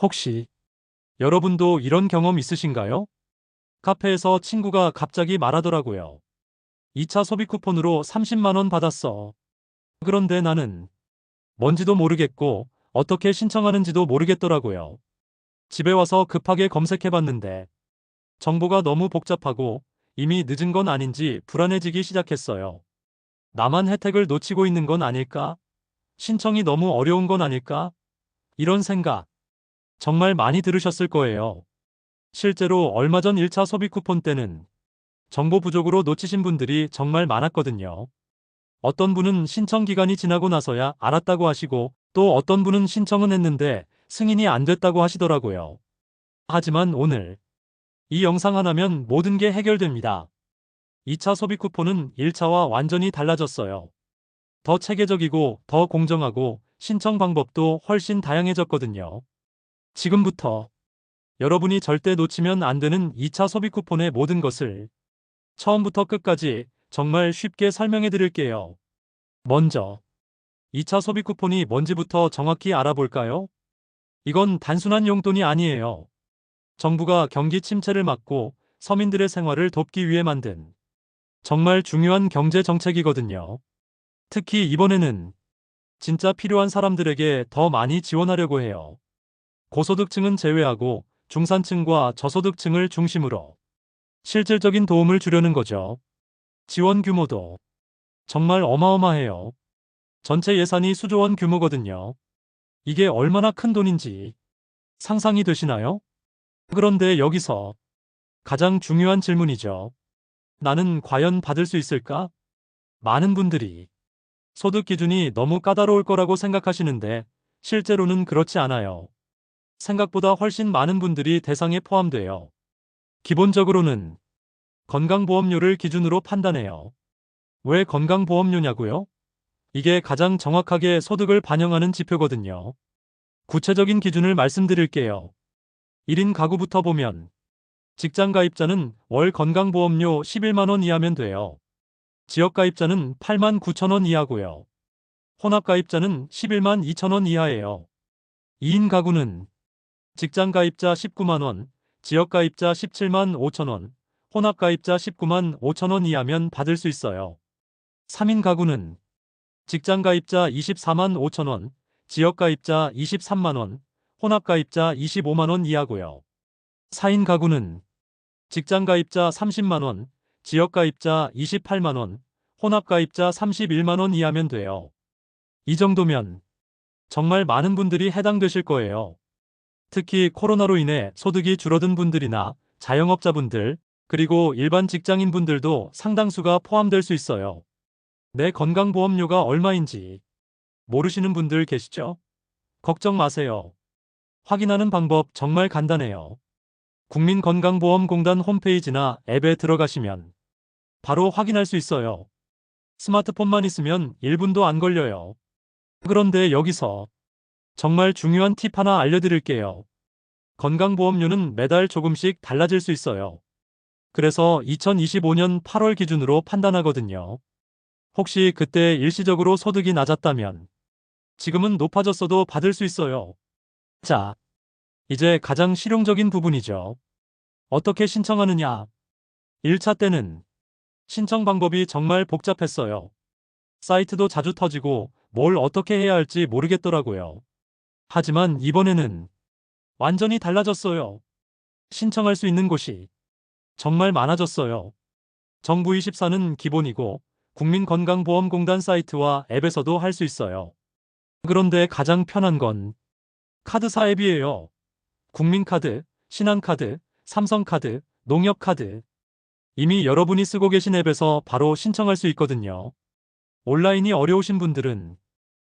혹시 여러분도 이런 경험 있으신가요? 카페에서 친구가 갑자기 말하더라고요. 2차 소비 쿠폰으로 30만 원 받았어. 그런데 나는 뭔지도 모르겠고 어떻게 신청하는지도 모르겠더라고요. 집에 와서 급하게 검색해봤는데 정보가 너무 복잡하고 이미 늦은 건 아닌지 불안해지기 시작했어요. 나만 혜택을 놓치고 있는 건 아닐까? 신청이 너무 어려운 건 아닐까? 이런 생각 정말 많이 들으셨을 거예요. 실제로 얼마 전 1차 소비 쿠폰 때는 정보 부족으로 놓치신 분들이 정말 많았거든요. 어떤 분은 신청 기간이 지나고 나서야 알았다고 하시고 또 어떤 분은 신청은 했는데 승인이 안 됐다고 하시더라고요. 하지만 오늘 이 영상 하나면 모든 게 해결됩니다. 2차 소비 쿠폰은 1차와 완전히 달라졌어요. 더 체계적이고 더 공정하고 신청 방법도 훨씬 다양해졌거든요. 지금부터 여러분이 절대 놓치면 안 되는 2차 소비 쿠폰의 모든 것을 처음부터 끝까지 정말 쉽게 설명해 드릴게요. 먼저 2차 소비 쿠폰이 뭔지부터 정확히 알아볼까요? 이건 단순한 용돈이 아니에요. 정부가 경기 침체를 막고 서민들의 생활을 돕기 위해 만든 정말 중요한 경제 정책이거든요. 특히 이번에는 진짜 필요한 사람들에게 더 많이 지원하려고 해요. 고소득층은 제외하고 중산층과 저소득층을 중심으로 실질적인 도움을 주려는 거죠. 지원 규모도 정말 어마어마해요. 전체 예산이 수조 원 규모거든요. 이게 얼마나 큰 돈인지 상상이 되시나요? 그런데 여기서 가장 중요한 질문이죠. 나는 과연 받을 수 있을까? 많은 분들이 소득 기준이 너무 까다로울 거라고 생각하시는데 실제로는 그렇지 않아요. 생각보다 훨씬 많은 분들이 대상에 포함돼요. 기본적으로는 건강보험료를 기준으로 판단해요. 왜 건강보험료냐고요? 이게 가장 정확하게 소득을 반영하는 지표거든요. 구체적인 기준을 말씀드릴게요. 1인 가구부터 보면 직장 가입자는 월 건강보험료 11만 원 이하면 돼요. 지역 가입자는 8만 9천 원 이하고요. 혼합 가입자는 11만 2천 원 이하예요. 2인 가구는 직장 가입자 19만 원, 지역 가입자 17만 5천 원, 혼합 가입자 19만 5천 원 이하면 받을 수 있어요. 3인 가구는 직장 가입자 24만 5천 원, 지역 가입자 23만 원, 혼합 가입자 25만 원 이하고요. 4인 가구는 직장 가입자 30만 원, 지역 가입자 28만 원, 혼합 가입자 31만 원 이하면 돼요. 이 정도면 정말 많은 분들이 해당되실 거예요. 특히 코로나로 인해 소득이 줄어든 분들이나 자영업자분들, 그리고 일반 직장인분들도 상당수가 포함될 수 있어요. 내 건강보험료가 얼마인지 모르시는 분들 계시죠? 걱정 마세요. 확인하는 방법 정말 간단해요. 국민건강보험공단 홈페이지나 앱에 들어가시면 바로 확인할 수 있어요. 스마트폰만 있으면 1분도 안 걸려요. 그런데 여기서 정말 중요한 팁 하나 알려드릴게요. 건강보험료는 매달 조금씩 달라질 수 있어요. 그래서 2025년 8월 기준으로 판단하거든요. 혹시 그때 일시적으로 소득이 낮았다면 지금은 높아졌어도 받을 수 있어요. 자, 이제 가장 실용적인 부분이죠. 어떻게 신청하느냐? 1차 때는 신청 방법이 정말 복잡했어요. 사이트도 자주 터지고 뭘 어떻게 해야 할지 모르겠더라고요. 하지만 이번에는 완전히 달라졌어요. 신청할 수 있는 곳이 정말 많아졌어요. 정부24는 기본이고 국민건강보험공단 사이트와 앱에서도 할 수 있어요. 그런데 가장 편한 건 카드사 앱이에요. 국민카드, 신한카드, 삼성카드, 농협카드. 이미 여러분이 쓰고 계신 앱에서 바로 신청할 수 있거든요. 온라인이 어려우신 분들은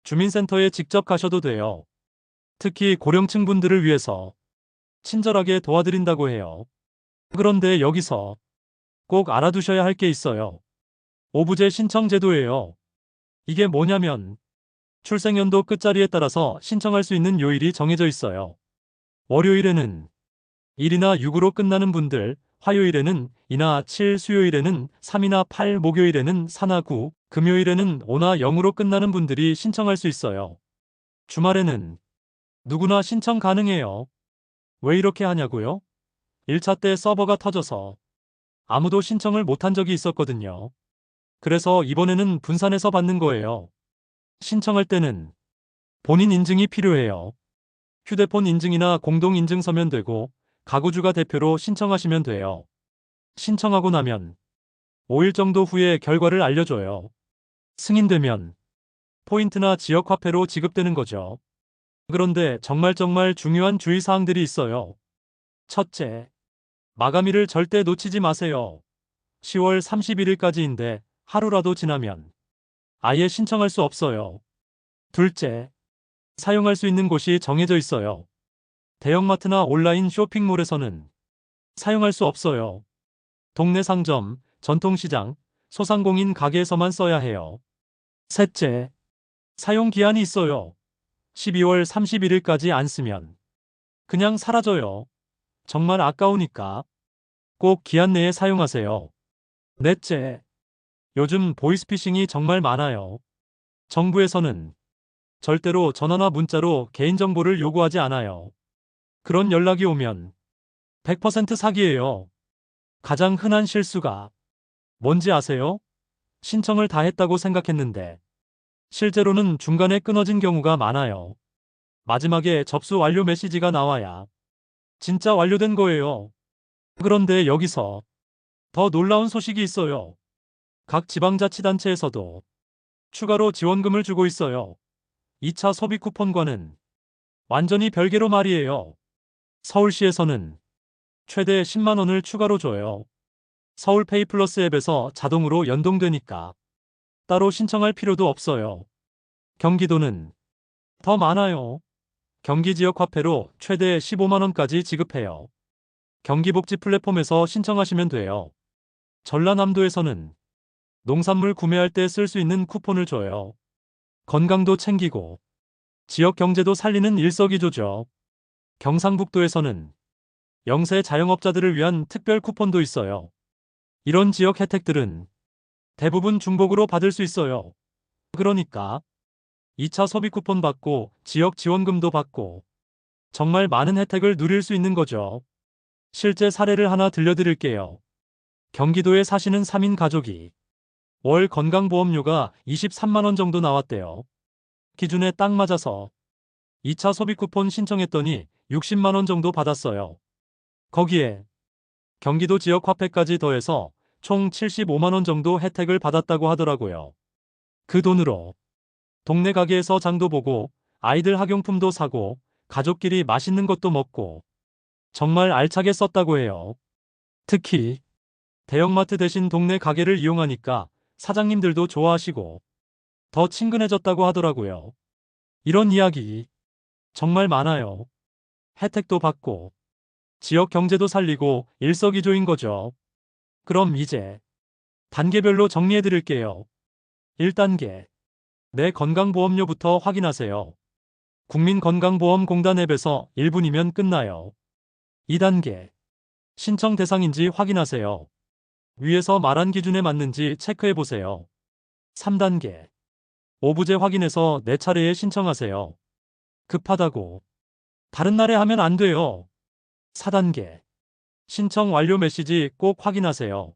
주민센터에 직접 가셔도 돼요. 특히 고령층 분들을 위해서 친절하게 도와드린다고 해요. 그런데 여기서 꼭 알아두셔야 할 게 있어요. 오부제 신청 제도예요. 이게 뭐냐면 출생연도 끝자리에 따라서 신청할 수 있는 요일이 정해져 있어요. 월요일에는 1이나 6으로 끝나는 분들, 화요일에는 2나 7, 수요일에는 3이나 8, 목요일에는 4나 9, 금요일에는 5나 0으로 끝나는 분들이 신청할 수 있어요. 주말에는 누구나 신청 가능해요. 왜 이렇게 하냐고요? 1차 때 서버가 터져서 아무도 신청을 못한 적이 있었거든요. 그래서 이번에는 분산해서 받는 거예요. 신청할 때는 본인 인증이 필요해요. 휴대폰 인증이나 공동 인증서면 되고 가구주가 대표로 신청하시면 돼요. 신청하고 나면 5일 정도 후에 결과를 알려줘요. 승인되면 포인트나 지역 화폐로 지급되는 거죠. 그런데 정말 중요한 주의사항들이 있어요. 첫째, 마감일을 절대 놓치지 마세요. 10월 31일까지인데 하루라도 지나면 아예 신청할 수 없어요. 둘째, 사용할 수 있는 곳이 정해져 있어요. 대형마트나 온라인 쇼핑몰에서는 사용할 수 없어요. 동네 상점, 전통시장, 소상공인 가게에서만 써야 해요. 셋째, 사용 기한이 있어요. 12월 31일까지 안 쓰면 그냥 사라져요. 정말 아까우니까 꼭 기한 내에 사용하세요. 넷째, 요즘 보이스피싱이 정말 많아요. 정부에서는 절대로 전화나 문자로 개인정보를 요구하지 않아요. 그런 연락이 오면 100% 사기예요. 가장 흔한 실수가 뭔지 아세요? 신청을 다 했다고 생각했는데 실제로는 중간에 끊어진 경우가 많아요. 마지막에 접수 완료 메시지가 나와야 진짜 완료된 거예요. 그런데 여기서 더 놀라운 소식이 있어요. 각 지방자치단체에서도 추가로 지원금을 주고 있어요. 2차 소비 쿠폰과는 완전히 별개로 말이에요. 서울시에서는 최대 10만 원을 추가로 줘요. 서울페이 플러스 앱에서 자동으로 연동되니까 따로 신청할 필요도 없어요. 경기도는 더 많아요. 경기 지역 화폐로 최대 15만 원까지 지급해요. 경기복지 플랫폼에서 신청하시면 돼요. 전라남도에서는 농산물 구매할 때 쓸 수 있는 쿠폰을 줘요. 건강도 챙기고 지역 경제도 살리는 일석이조죠. 경상북도에서는 영세 자영업자들을 위한 특별 쿠폰도 있어요. 이런 지역 혜택들은 대부분 중복으로 받을 수 있어요. 그러니까 2차 소비 쿠폰 받고 지역 지원금도 받고 정말 많은 혜택을 누릴 수 있는 거죠. 실제 사례를 하나 들려드릴게요. 경기도에 사시는 3인 가족이 월 건강보험료가 23만 원 정도 나왔대요. 기준에 딱 맞아서 2차 소비 쿠폰 신청했더니 60만 원 정도 받았어요. 거기에 경기도 지역 화폐까지 더해서 총 75만 원 정도 혜택을 받았다고 하더라고요. 그 돈으로 동네 가게에서 장도 보고 아이들 학용품도 사고 가족끼리 맛있는 것도 먹고 정말 알차게 썼다고 해요. 특히 대형마트 대신 동네 가게를 이용하니까 사장님들도 좋아하시고 더 친근해졌다고 하더라고요. 이런 이야기 정말 많아요. 혜택도 받고 지역 경제도 살리고 일석이조인 거죠. 그럼 이제 단계별로 정리해 드릴게요. 1단계. 내 건강보험료부터 확인하세요. 국민건강보험공단 앱에서 1분이면 끝나요. 2단계. 신청 대상인지 확인하세요. 위에서 말한 기준에 맞는지 체크해 보세요. 3단계. 오부제 확인해서 내 차례에 신청하세요. 급하다고 다른 날에 하면 안 돼요. 4단계. 신청 완료 메시지 꼭 확인하세요.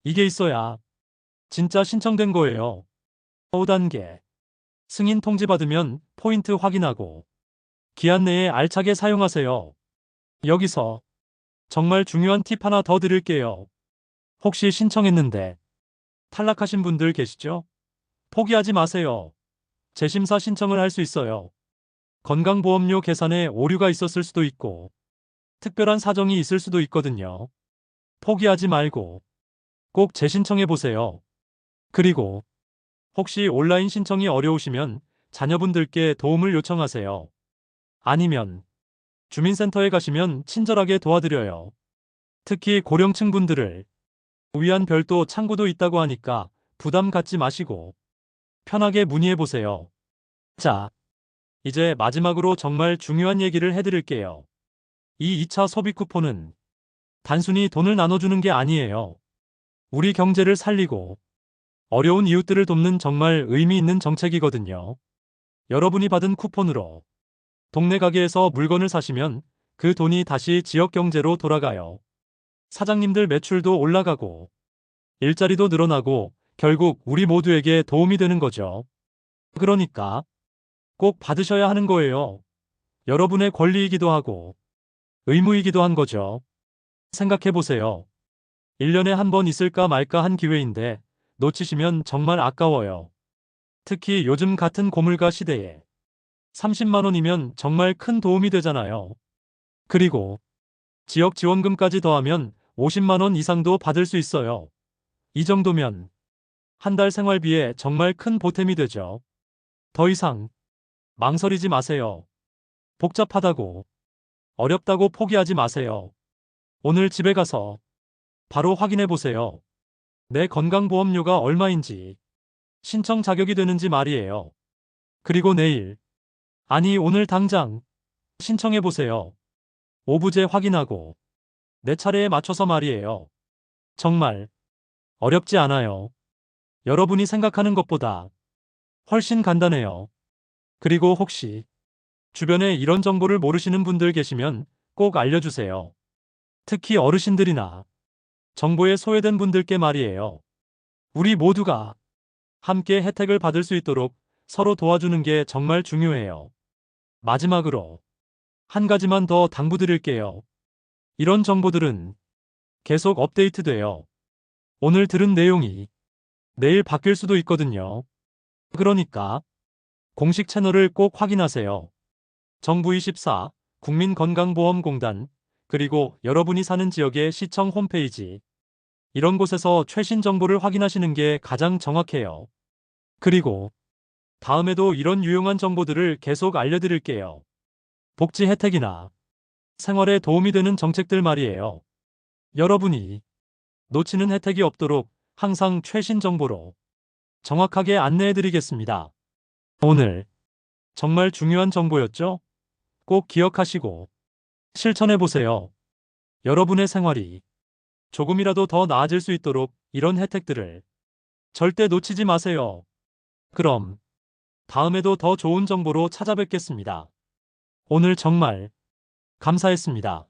이게 있어야 진짜 신청된 거예요. 5단계. 승인 통지 받으면 포인트 확인하고 기한 내에 알차게 사용하세요. 여기서 정말 중요한 팁 하나 더 드릴게요. 혹시 신청했는데 탈락하신 분들 계시죠? 포기하지 마세요. 재심사 신청을 할 수 있어요. 건강보험료 계산에 오류가 있었을 수도 있고 특별한 사정이 있을 수도 있거든요. 포기하지 말고 꼭 재신청해 보세요. 그리고 혹시 온라인 신청이 어려우시면 자녀분들께 도움을 요청하세요. 아니면 주민센터에 가시면 친절하게 도와드려요. 특히 고령층 분들을 위한 별도 창구도 있다고 하니까 부담 갖지 마시고 편하게 문의해 보세요. 자, 이제 마지막으로 정말 중요한 얘기를 해드릴게요. 이 2차 소비 쿠폰은 단순히 돈을 나눠주는 게 아니에요. 우리 경제를 살리고 어려운 이웃들을 돕는 정말 의미 있는 정책이거든요. 여러분이 받은 쿠폰으로 동네 가게에서 물건을 사시면 그 돈이 다시 지역 경제로 돌아가요. 사장님들 매출도 올라가고 일자리도 늘어나고 결국 우리 모두에게 도움이 되는 거죠. 그러니까 꼭 받으셔야 하는 거예요. 여러분의 권리이기도 하고 의무이기도 한 거죠. 생각해 보세요. 1년에 한 번 있을까 말까 한 기회인데 놓치시면 정말 아까워요. 특히 요즘 같은 고물가 시대에 30만 원이면 정말 큰 도움이 되잖아요. 그리고 지역 지원금까지 더하면 50만 원 이상도 받을 수 있어요. 이 정도면 한 달 생활비에 정말 큰 보탬이 되죠. 더 이상 망설이지 마세요. 복잡하다고, 어렵다고 포기하지 마세요. 오늘 집에 가서 바로 확인해 보세요. 내 건강보험료가 얼마인지, 신청 자격이 되는지 말이에요. 그리고 내일, 아니 오늘 당장 신청해 보세요. 오부제 확인하고 내 차례에 맞춰서 말이에요. 정말 어렵지 않아요. 여러분이 생각하는 것보다 훨씬 간단해요. 그리고 혹시 주변에 이런 정보를 모르시는 분들 계시면 꼭 알려주세요. 특히 어르신들이나 정보에 소외된 분들께 말이에요. 우리 모두가 함께 혜택을 받을 수 있도록 서로 도와주는 게 정말 중요해요. 마지막으로 한 가지만 더 당부드릴게요. 이런 정보들은 계속 업데이트돼요. 오늘 들은 내용이 내일 바뀔 수도 있거든요. 그러니까 공식 채널을 꼭 확인하세요. 정부24, 국민건강보험공단, 그리고 여러분이 사는 지역의 시청 홈페이지, 이런 곳에서 최신 정보를 확인하시는 게 가장 정확해요. 그리고 다음에도 이런 유용한 정보들을 계속 알려드릴게요. 복지 혜택이나 생활에 도움이 되는 정책들 말이에요. 여러분이 놓치는 혜택이 없도록 항상 최신 정보로 정확하게 안내해드리겠습니다. 오늘 정말 중요한 정보였죠? 꼭 기억하시고 실천해보세요. 여러분의 생활이 조금이라도 더 나아질 수 있도록 이런 혜택들을 절대 놓치지 마세요. 그럼 다음에도 더 좋은 정보로 찾아뵙겠습니다. 오늘 정말 감사했습니다.